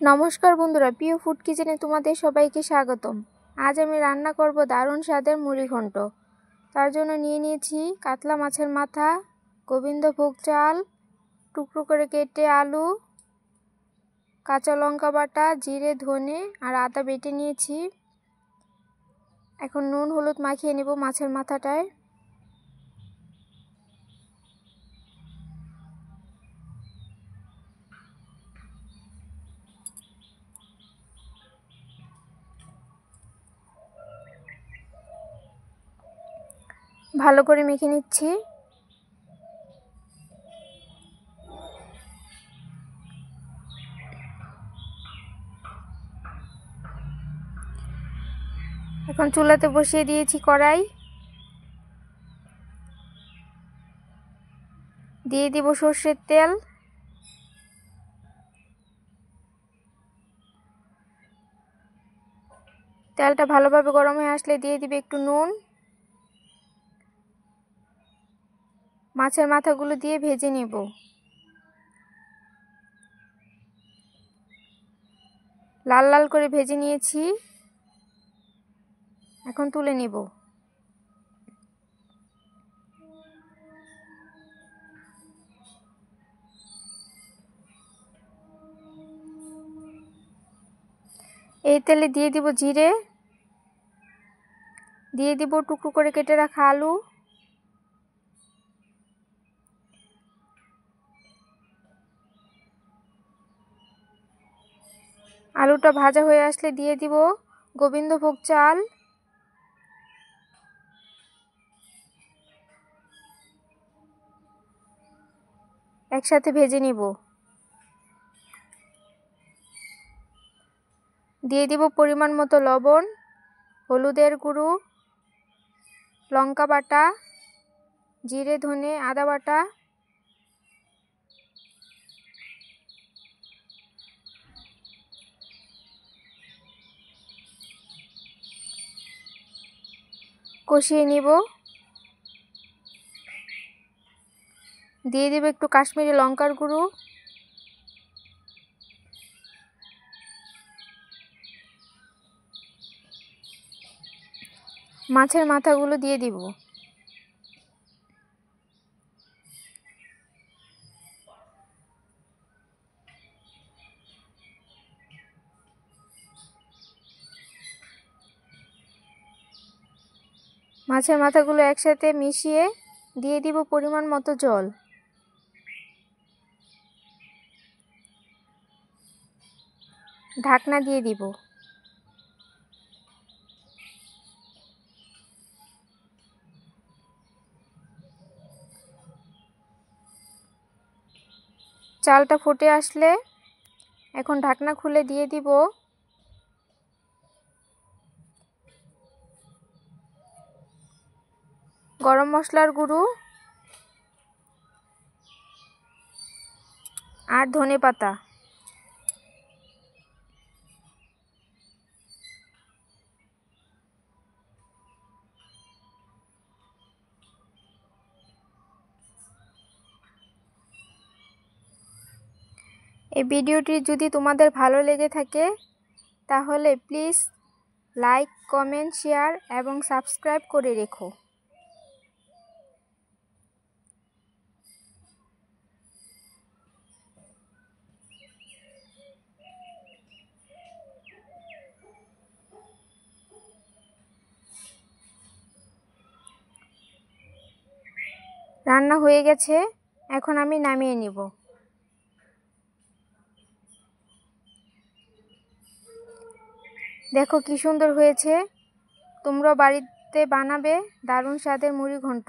নমস্কার বন্ধুরা, প্রিয় ফুড কিচেনে তোমাদের সবাইকে স্বাগতম। আজ আমি রান্না করব দারুণ স্বাদের মুড়ি ঘন্ট। তার জন্য নিয়ে নিয়েছি কাতলা মাছের মাথা, গোবিন্দভোগ চাল, টুকরো করে কেটে আলু, কাঁচা লঙ্কা বাটা, জিরে, ধনে আর আদা বেটে নিয়েছি। এখন নুন হলুদ মাখিয়ে নেব মাছের মাথাটায়। ভালো করে মেখে নিচ্ছি। এখন চুলাতে বসিয়ে দিয়েছি কড়াই, দিয়ে দিব সর্ষের তেল। তেলটা ভালোভাবে গরম হয়ে আসলে দিয়ে দিবে একটু নুন। মাছের মাথাগুলো দিয়ে ভেজে নেব। লাল লাল করে ভেজে নিয়েছি, এখন তুলে নেব। এই তেলে দিয়ে দিব জিরে, দিয়ে দিব টুকরো করে কেটে রাখা আলু, আলুটা ভাজা হয়ে আসলে দিয়ে দিব গোবিন্দভোগ চাল, একসাথে ভেজে নিব। দিয়ে দিব পরিমাণ মতো লবণ, হলুদের গুঁড়ো, লঙ্কা বাটা, জিরে ধনে আদা বাটা, কষিয়ে নিব। দিয়ে দিব একটু কাশ্মীরি লঙ্কার গুঁড়ো, মাছের মাথাগুলো দিয়ে দিব। মাছের মাথাগুলো একসাথে মিশিয়ে দিয়ে দিব পরিমাণ মতো জল। ঢাকনা দিয়ে দিব। চালটা ফুটে আসলে এখন ঢাকনা খুলে দিয়ে দিব গরম মশলার গুঁড়ো আর ধনে পাতা। এই ভিডিওটি যদি তোমাদের ভালো লেগে থাকে তাহলে প্লিজ লাইক, কমেন্ট, শেয়ার এবং সাবস্ক্রাইব করে রেখো। রান্না হয়ে গেছে, এখন আমি নামিয়ে নিব। দেখো কি সুন্দর হয়েছে। তোমরা বাড়িতে বানাবে দারুণ স্বাদের মুড়ি ঘন্ট।